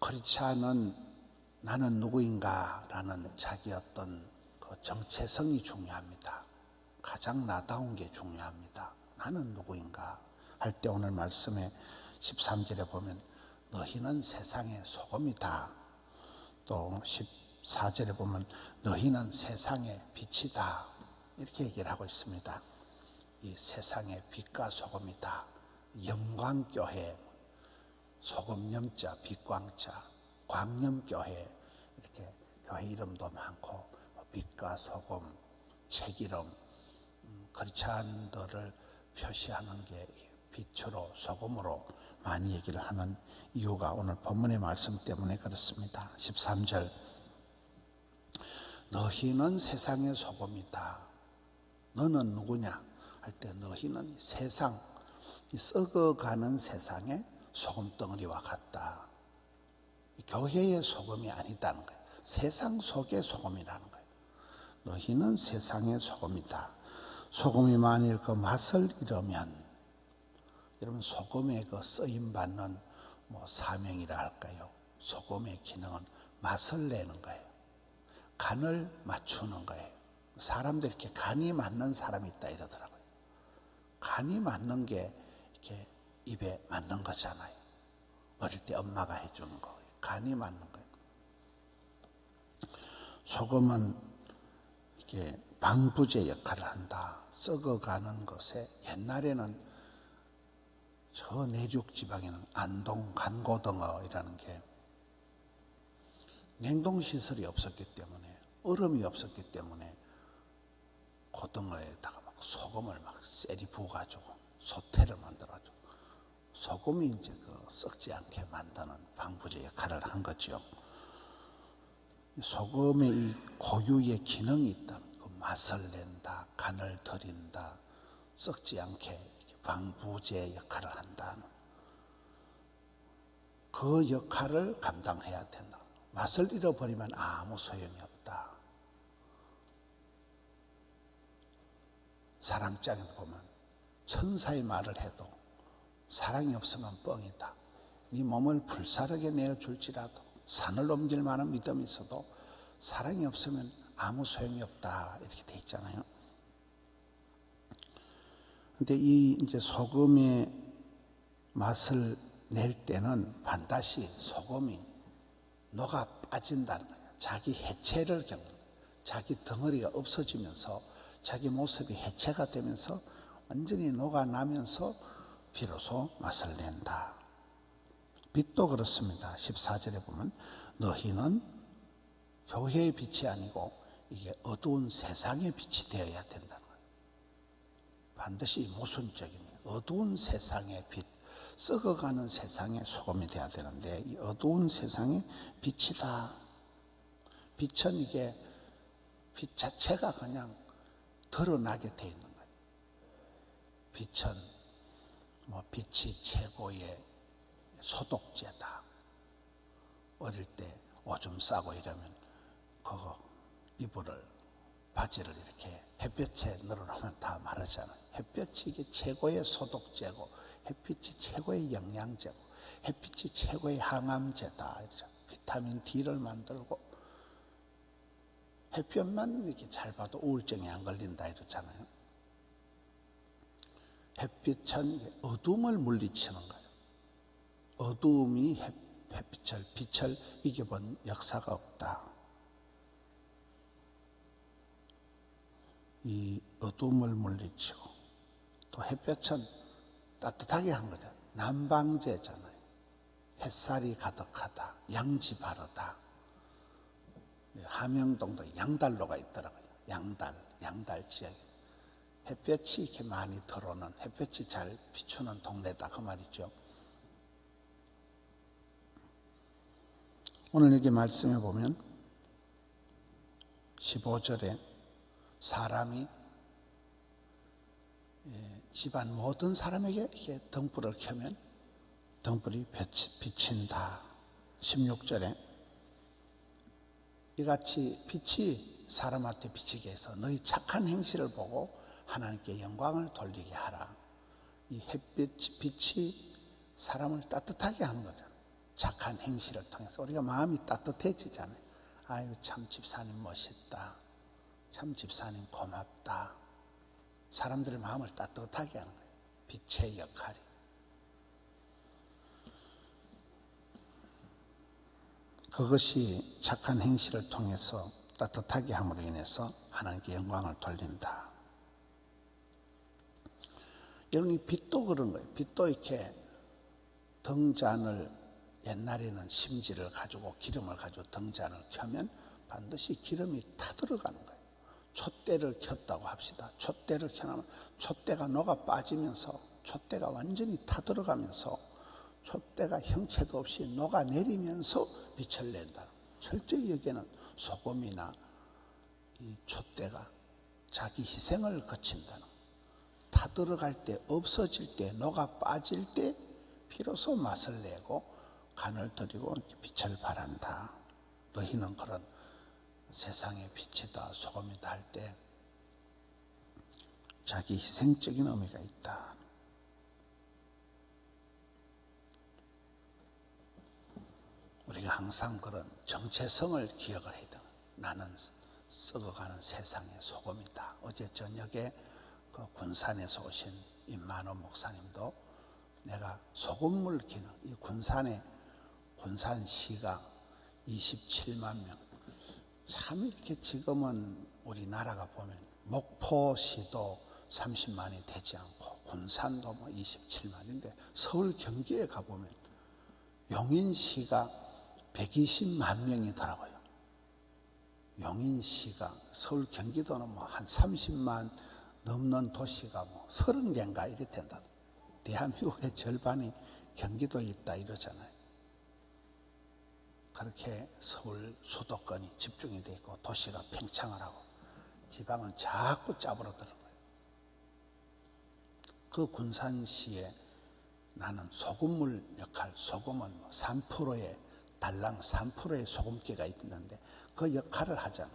그렇지 않은 나는 누구인가라는 자기 어떤 그 정체성이 중요합니다. 가장 나다운 게 중요합니다. 나는 누구인가 할 때 오늘 말씀에 13절에 보면 너희는 세상의 소금이다. 또 14절에 보면 너희는 세상의 빛이다. 이렇게 얘기를 하고 있습니다. 이 세상의 빛과 소금이다. 영광교회, 소금 염자, 빛광자, 광염교회, 이렇게 교회 이름도 많고 빛과 소금, 책이름, 그렇지 않은들을 표시하는 게 빛으로 소금으로 많이 얘기를 하는 이유가 오늘 본문의 말씀 때문에 그렇습니다. 13절 너희는 세상의 소금이다. 너는 누구냐 할 때 너희는 세상, 썩어가는 세상의 소금덩어리와 같다. 교회의 소금이 아니다는 거예요. 세상 속의 소금이라는 거예요. 너희는 세상의 소금이다. 소금이 만일 그 맛을 잃으면, 여러분 소금의 그 쓰임받는 사명이라 할까요? 소금의 기능은 맛을 내는 거예요. 간을 맞추는 거예요. 사람들이 이렇게 간이 맞는 사람이 있다 이러더라고요. 간이 맞는 게 이렇게 입에 맞는 거잖아요. 어릴 때 엄마가 해주는 거예요. 간이 맞는 거예요. 소금은 이렇게 방부제 역할을 한다. 썩어가는 것에 옛날에는 저 내륙 지방에는 안동 간고등어이라는 게 냉동시설이 없었기 때문에, 얼음이 없었기 때문에 고등어에다가 막 소금을 막 세리 부어가지고 소태를 만들어가지고 소금이 이제 그 썩지 않게 만드는 방부제 역할을 한 거죠. 소금의 이 고유의 기능이 있다. 그 맛을 낸다, 간을 들인다, 썩지 않게 방부제 역할을 한다는 그 역할을 감당해야 된다. 맛을 잃어버리면 아무 소용이 없다. 사랑장에 보면 천사의 말을 해도 사랑이 없으면 뻥이다. 네 몸을 불사르게 내어줄지라도 산을 옮길 만한 믿음이 있어도 사랑이 없으면 아무 소용이 없다. 이렇게 돼 있잖아요. 근데 이 이제 소금의 맛을 낼 때는 반드시 소금이 녹아 빠진다는 거예요. 자기 해체를 겪는 거예요. 자기 덩어리가 없어지면서 자기 모습이 해체가 되면서 완전히 녹아나면서 비로소 맛을 낸다. 빛도 그렇습니다. 14절에 보면 너희는 교회의 빛이 아니고 이게 어두운 세상의 빛이 되어야 된다는 거예요. 반드시 모순적인 어두운 세상의 빛, 썩어가는 세상의 소금이 되어야 되는데 이 어두운 세상의 빛이다. 빛은 이게 빛 자체가 그냥 드러나게 돼 있는 거예요. 빛은 빛이 최고의 소독제다. 어릴 때 오줌 싸고 이러면 그거 이불을 바지를 이렇게 햇볕에 늘어놓으면 다 마르잖아요. 햇볕이 이게 최고의 소독제고 햇빛이 최고의 영양제고 햇빛이 최고의 항암제다. 이러죠. 비타민 D를 만들고 햇볕만 이렇게 잘 봐도 우울증에 안 걸린다 이러잖아요. 햇빛은 어둠을 물리치는 거예요. 어둠이 빛을 이겨본 역사가 없다. 이 어둠을 물리치고 또 햇볕은 따뜻하게 한 거죠.南방제잖아요. 햇살이 가득하다. 양지 바르다. 함영동도 양달로가 있더라고요. 양달 지역에 햇볕이 이렇게 많이 들어오는, 햇볕이 잘 비추는 동네다 그 말이죠. 오늘 여기 말씀해 보면 15절에 사람이 집안 모든 사람에게 이렇게 등불을 켜면 등불이 비친다. 16절에 이같이 빛이 사람한테 비치게 해서 너희 착한 행실을 보고 하나님께 영광을 돌리게 하라. 이 햇빛, 빛이 사람을 따뜻하게 하는 거잖아요. 착한 행실을 통해서 우리가 마음이 따뜻해지잖아요. 아유, 참 집사님 멋있다. 참 집사님 고맙다. 사람들의 마음을 따뜻하게 하는 거예요. 빛의 역할이. 그것이 착한 행실을 통해서 따뜻하게 함으로 인해서 하나님께 영광을 돌린다. 여러분, 이 빛도 그런 거예요. 빛도 이렇게 등잔을, 옛날에는 심지를 가지고 기름을 가지고 등잔을 켜면 반드시 기름이 타들어가는 거예요. 촛대를 켰다고 합시다. 촛대를 켜놓으면 촛대가 녹아 빠지면서 촛대가 완전히 타들어가면서 촛대가 형체도 없이 녹아내리면서 빛을 낸다. 철저히 여기에는 소금이나 이 촛대가 자기 희생을 거친다는, 타들어갈 때, 없어질 때, 녹아 빠질 때 비로소 맛을 내고 간을 들이고 빛을 발한다. 너희는 그런 세상의 빛이다, 소금이다 할 때 자기 희생적인 의미가 있다. 우리가 항상 그런 정체성을 기억을 해야 돼. 나는 썩어가는 세상의 소금이다. 어제 저녁에 그 군산에서 오신 임만호 목사님도 내가 소금물 기능, 이 군산시가 27만 명, 참 이렇게 지금은 우리나라가 보면 목포시도 30만이 되지 않고 군산도 뭐 27만인데 서울 경기에 가보면 용인시가 120만 명이더라고요. 용인시가, 서울 경기도는 뭐 한 30만 넘는 도시가 뭐 30개인가 이렇게 된다. 대한민국의 절반이 경기도에 있다 이러잖아요. 그렇게 서울 수도권이 집중이 되어 있고 도시가 팽창을 하고 지방은 자꾸 짜부러드는 거예요. 그 군산시에 나는 소금물 역할, 소금은 3%의 달랑 3%의 소금기가 있는데 그 역할을 하잖아.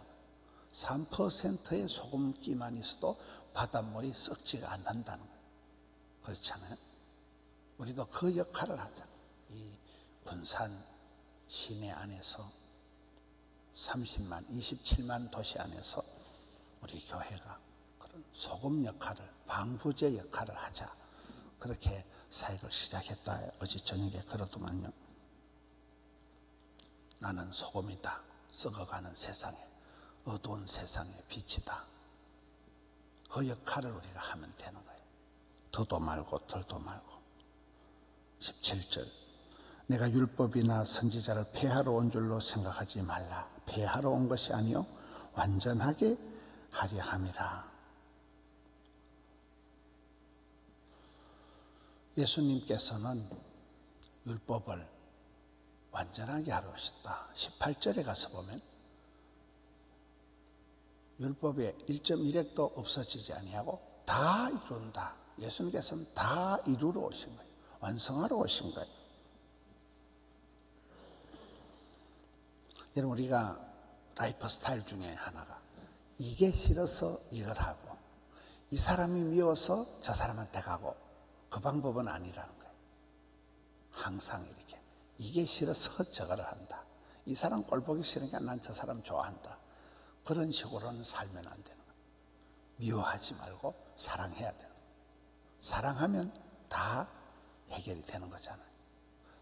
3%의 소금기만 있어도 바닷물이 썩지가 않는다는 거예요. 그렇잖아요. 우리도 그 역할을 하자. 이 군산 시내 안에서 30만, 27만 도시 안에서 우리 교회가 그런 소금 역할을, 방부제 역할을 하자. 그렇게 사역을 시작했다. 어제 저녁에 그러더만요. 나는 소금이다. 썩어가는 세상에, 어두운 세상의 빛이다. 그 역할을 우리가 하면 되는 거예요. 더도 말고 덜도 말고. 17절, 내가 율법이나 선지자를 폐하러 온 줄로 생각하지 말라. 폐하러 온 것이 아니요 완전하게 하려 함이라. 예수님께서는 율법을 완전하게 하러 오셨다. 18절에 가서 보면 율법에 1.1획도 없어지지 아니하고 다 이룬다. 예수님께서는 다 이루러 오신 거예요. 완성하러 오신 거예요. 여러분, 우리가 라이프 스타일 중에 하나가 이게 싫어서 이걸 하고, 이 사람이 미워서 저 사람한테 가고, 그 방법은 아니라는 거예요. 항상 이렇게 이게 싫어서 저거를 한다. 이 사람 꼴 보기 싫으니까 난 저 사람 좋아한다. 그런 식으로는 살면 안 되는 거예요. 미워하지 말고 사랑해야 되는 거예요. 사랑하면 다 해결이 되는 거잖아요.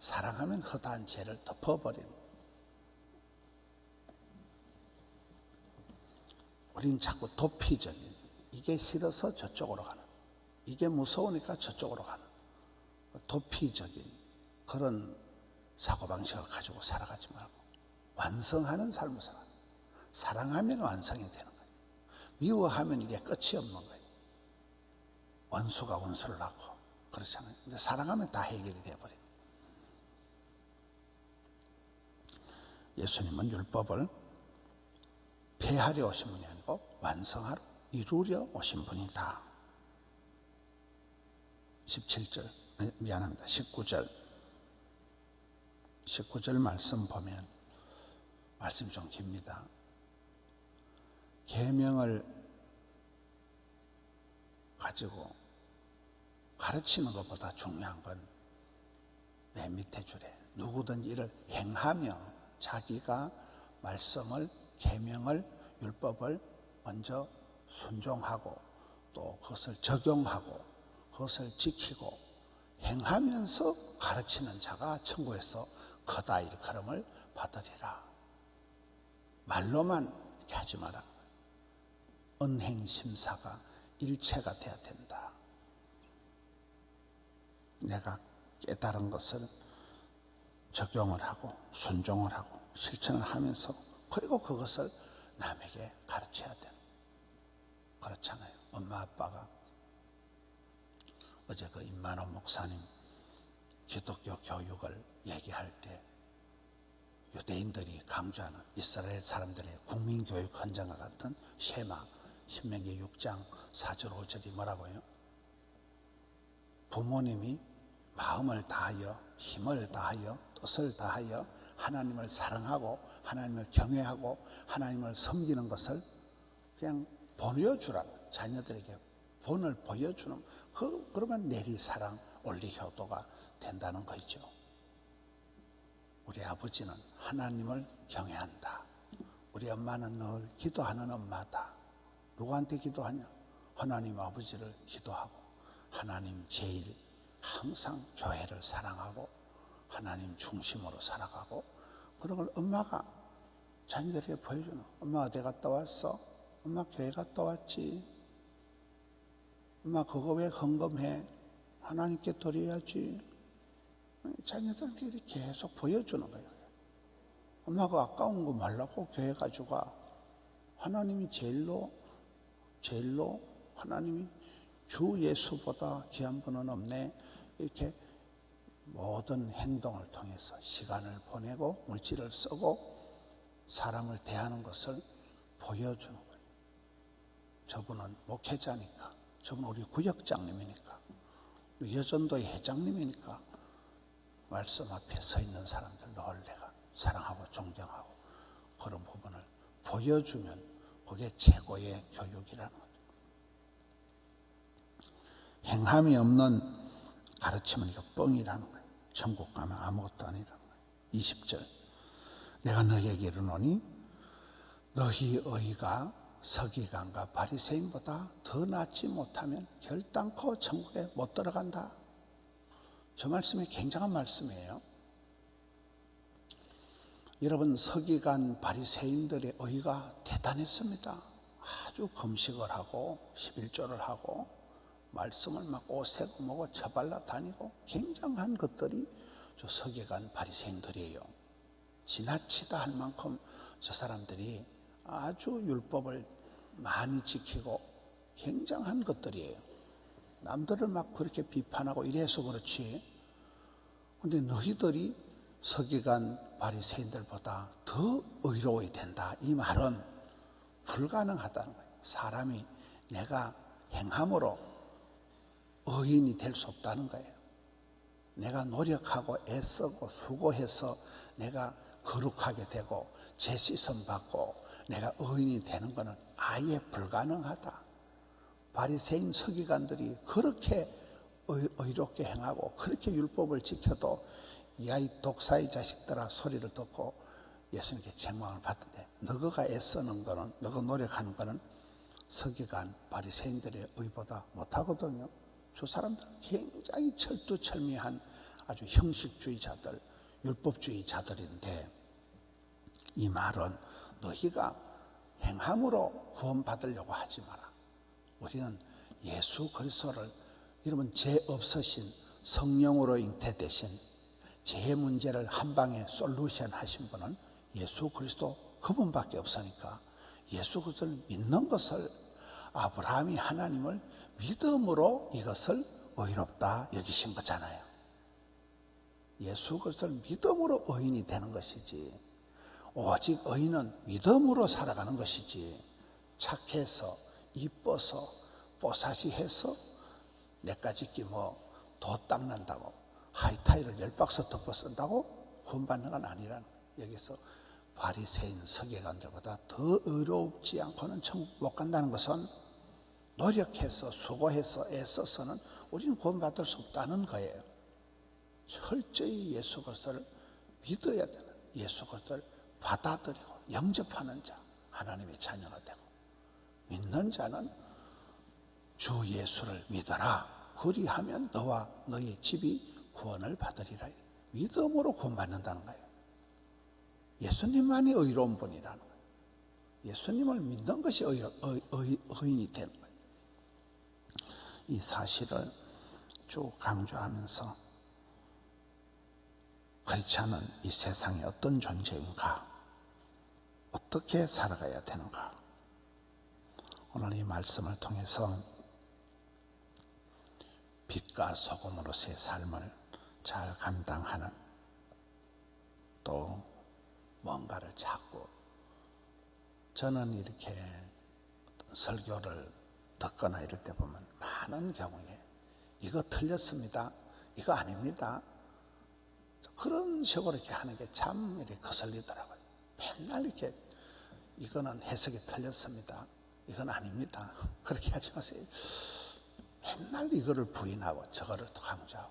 사랑하면 허다한 죄를 덮어버리는 거예요. 우린 자꾸 도피적인, 이게 싫어서 저쪽으로 가는, 이게 무서우니까 저쪽으로 가는 도피적인 그런 사고방식을 가지고 살아가지 말고 완성하는 삶을 살아가는 거예요. 사랑하면 완성이 되는 거예요. 미워하면 이게 끝이 없는 거예요. 원수가 원수를 낳고 그렇잖아요. 근데 사랑하면 다 해결이 되어버려요. 예수님은 율법을 폐하려 오신 분이 아니고 완성하러, 이루려 오신 분이다. 17절, 미안합니다. 19절 말씀 보면 말씀이 좀 깁니다. 계명을 가지고 가르치는 것보다 중요한 건 맨 밑에 줄에 누구든지 이를 행하며 자기가 말씀을, 계명을, 율법을 먼저 순종하고 또 그것을 적용하고 그것을 지키고 행하면서 가르치는 자가 천국에서 크다 일컬음을 받으리라. 말로만 이렇게 하지 마라. 언행심사가 일체가 돼야 된다. 내가 깨달은 것을 적용을 하고 순종을 하고 실천을 하면서 그리고 그것을 남에게 가르쳐야 되는, 그렇잖아요. 엄마 아빠가 어제 그 임만호 목사님 기독교 교육을 얘기할 때 유대인들이 강조하는 이스라엘 사람들의 국민교육 헌장과 같은 쉐마, 신명기 6장 4절 5절이 뭐라고요? 부모님이 마음을 다하여 힘을 다하여 뜻을 다하여 하나님을 사랑하고 하나님을 경외하고 하나님을 섬기는 것을 그냥 보여주라. 자녀들에게 본을 보여주는, 그러면 내리사랑 원리효도가 된다는 거죠. 우리 아버지는 하나님을 경외한다. 우리 엄마는 늘 기도하는 엄마다. 누구한테 기도하냐? 하나님 아버지를 기도하고 하나님 제일 항상 교회를 사랑하고 하나님 중심으로 살아가고, 그런 걸 엄마가 자녀들에게 보여주는. 엄마 어디 갔다 왔어? 엄마 교회 갔다 왔지. 엄마 그거 왜 헌금해? 하나님께 드려야지. 자녀들한테 계속 보여주는 거예요. 엄마가 아까운 거 말라고 교회 가져가. 하나님이 제일로 하나님이 주 예수보다 귀한 분은 없네. 이렇게 모든 행동을 통해서 시간을 보내고 물질을 쓰고 사람을 대하는 것을 보여주는 거예요. 저분은 목회자니까, 저분은 우리 구역장님이니까, 우리 여전도의 회장님이니까 말씀 앞에 서 있는 사람들 늘 내가 사랑하고 존경하고 그런 부분을 보여주면 그게 최고의 교육이라는 거죠. 행함이 없는 가르침은 이거 뻥이라는 거예요. 천국 가면 아무것도 아니라는 거예요. 20절, 내가 너희에게 이르노니 너희 의가 서기관과 바리새인보다 더 낫지 못하면 결단코 천국에 못 들어간다. 저 말씀이 굉장한 말씀이에요. 여러분, 서기관 바리새인들의 의가 대단했습니다. 아주 금식을 하고 11조를 하고 말씀을 막 오세고 뭐고 처발라 다니고 굉장한 것들이 저 서기관 바리새인들이에요. 지나치다 할 만큼 저 사람들이 아주 율법을 많이 지키고 굉장한 것들이에요. 남들을 막 그렇게 비판하고 이래서 그렇지. 근데 너희들이 서기관 바리새인들보다 더 의로워야 된다. 이 말은 불가능하다는 거예요. 사람이 내가 행함으로 의인이 될 수 없다는 거예요. 내가 노력하고 애쓰고 수고해서 내가 거룩하게 되고 제시선 받고 내가 의인이 되는 것은 아예 불가능하다. 바리새인 서기관들이 그렇게 의롭게 행하고 그렇게 율법을 지켜도 야 이 독사의 자식들아 소리를 듣고 예수님께 책망을 받던데, 너가 애쓰는 거는, 너가 노력하는 거는 서기관 바리새인들의 의보다 못하거든요. 저 사람들은 굉장히 철두철미한 아주 형식주의자들, 율법주의자들인데, 이 말은 너희가 행함으로 구원받으려고 하지 마라. 우리는 예수 그리스도를, 여러분 죄 없으신 성령으로 잉태되신 죄 문제를 한 방에 솔루션 하신 분은 예수 그리스도 그분밖에 없으니까 예수 그리스도를 믿는 것을, 아브라함이 하나님을 믿음으로 이것을 의롭다 여기신 거잖아요. 예수 그리스도를 믿음으로 의인이 되는 것이지, 오직 의인은 믿음으로 살아가는 것이지, 착해서 이뻐서 뽀사시해서 내까짓기 도 닦는다고 하이타이를 10박스 덮어 쓴다고 구원받는 건 아니라는 거예요. 여기서 바리새인 서기관들보다 더 의롭지 않고는 천국 못 간다는 것은 노력해서 수고해서 애써서는 우리는 구원받을 수 없다는 거예요. 철저히 예수 그리스도를 믿어야 되는, 예수 그리스도를 받아들이고 영접하는 자, 하나님의 자녀가 되고, 믿는 자는 주 예수를 믿어라, 그리하면 너와 너의 집이 구원을 받으리라. 믿음으로 구원받는다는 거예요. 예수님만이 의로운 분이라는 거예요. 예수님을 믿는 것이 의인이 되는 거예요. 이 사실을 쭉 강조하면서 크리스찬은 이 세상에 어떤 존재인가, 어떻게 살아가야 되는가, 오늘 이 말씀을 통해서 빛과 소금으로서의 삶을 잘 감당하는, 또 뭔가를 찾고, 저는 이렇게 설교를 듣거나 이럴 때 보면 많은 경우에 이거 틀렸습니다, 이거 아닙니다, 그런 식으로 이렇게 하는 게 참 이렇게 거슬리더라고요. 맨날 이렇게 이거는 해석이 틀렸습니다, 이건 아닙니다, 그렇게 하지 마세요. 맨날 이거를 부인하고 저거를 또 강조하고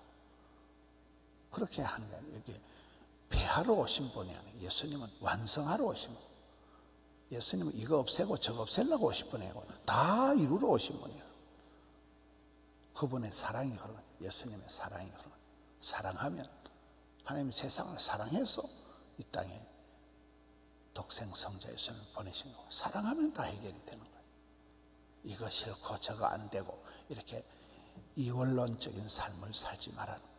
그렇게 하는 게 아니에요. 이게 폐하러 오신 분이 아니에요. 예수님은 완성하러 오신 분. 예수님은 이거 없애고 저거 없애려고 오신 분이 아니고 다 이루러 오신 분이에요. 그분의 사랑이 흘러요. 예수님의 사랑이 흘러요. 사랑하면, 하나님이 세상을 사랑해서 이 땅에 독생 성자 예수님을 보내신 거고, 사랑하면 다 해결이 되는 거예요. 이거 싫고 저거 안 되고 이렇게 이원론적인 삶을 살지 말라는 거예요.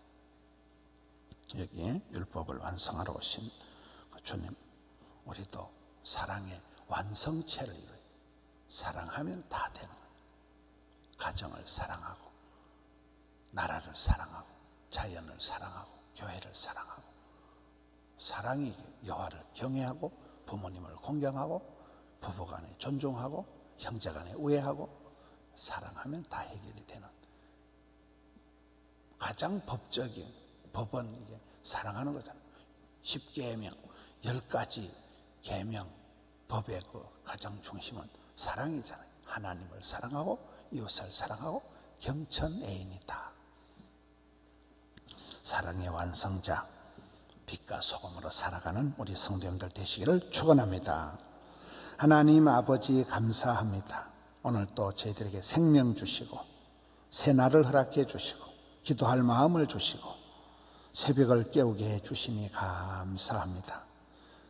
여기 율법을 완성하러 오신 주님, 우리도 사랑의 완성체를 이루어요. 사랑하면 다 되는 거예요. 가정을 사랑하고, 나라를 사랑하고, 자연을 사랑하고, 교회를 사랑하고, 사랑이 여호와를 경외하고, 부모님을 공경하고, 부부간에 존중하고, 형제간에 우애하고, 사랑하면 다 해결이 되는, 가장 법적인 법은 이게 사랑하는 거잖아요. 10계명, 10가지 계명, 법의 그 가장 중심은 사랑이잖아요. 하나님을 사랑하고 이웃을 사랑하고 경천애인이다. 사랑의 완성자, 빛과 소금으로 살아가는 우리 성도님들 되시기를 축원합니다. 하나님 아버지 감사합니다. 오늘 또 저희들에게 생명 주시고 새날을 허락해 주시고 기도할 마음을 주시고 새벽을 깨우게 해 주시니 감사합니다.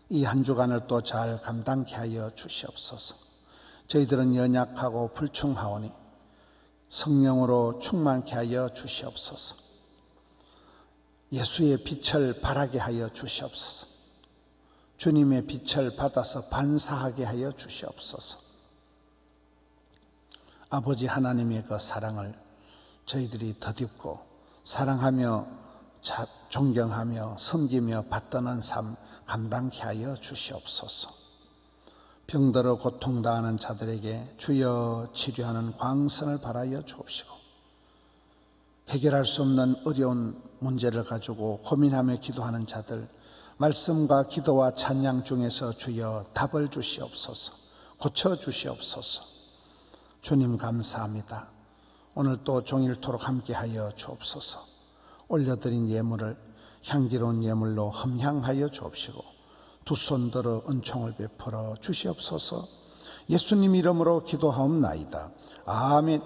이 한 주간을 또 잘 감당케 하여 주시옵소서. 저희들은 연약하고 불충하오니 성령으로 충만케 하여 주시옵소서. 예수의 빛을 발하게 하여 주시옵소서. 주님의 빛을 받아서 반사하게 하여 주시옵소서. 아버지 하나님의 그 사랑을 저희들이 덧입고 사랑하며 존경하며 섬기며 받드는 삶 감당케 하여 주시옵소서. 병들어 고통당하는 자들에게 주여 치료하는 광선을 발하여 주옵시고, 해결할 수 없는 어려운 문제를 가지고 고민하며 기도하는 자들, 말씀과 기도와 찬양 중에서 주여 답을 주시옵소서. 고쳐주시옵소서. 주님 감사합니다. 오늘 또 종일토록 함께하여 주옵소서. 올려드린 예물을 향기로운 예물로 흠향하여 주옵시고 두 손 들어 은총을 베풀어 주시옵소서. 예수님 이름으로 기도하옵나이다. 아멘.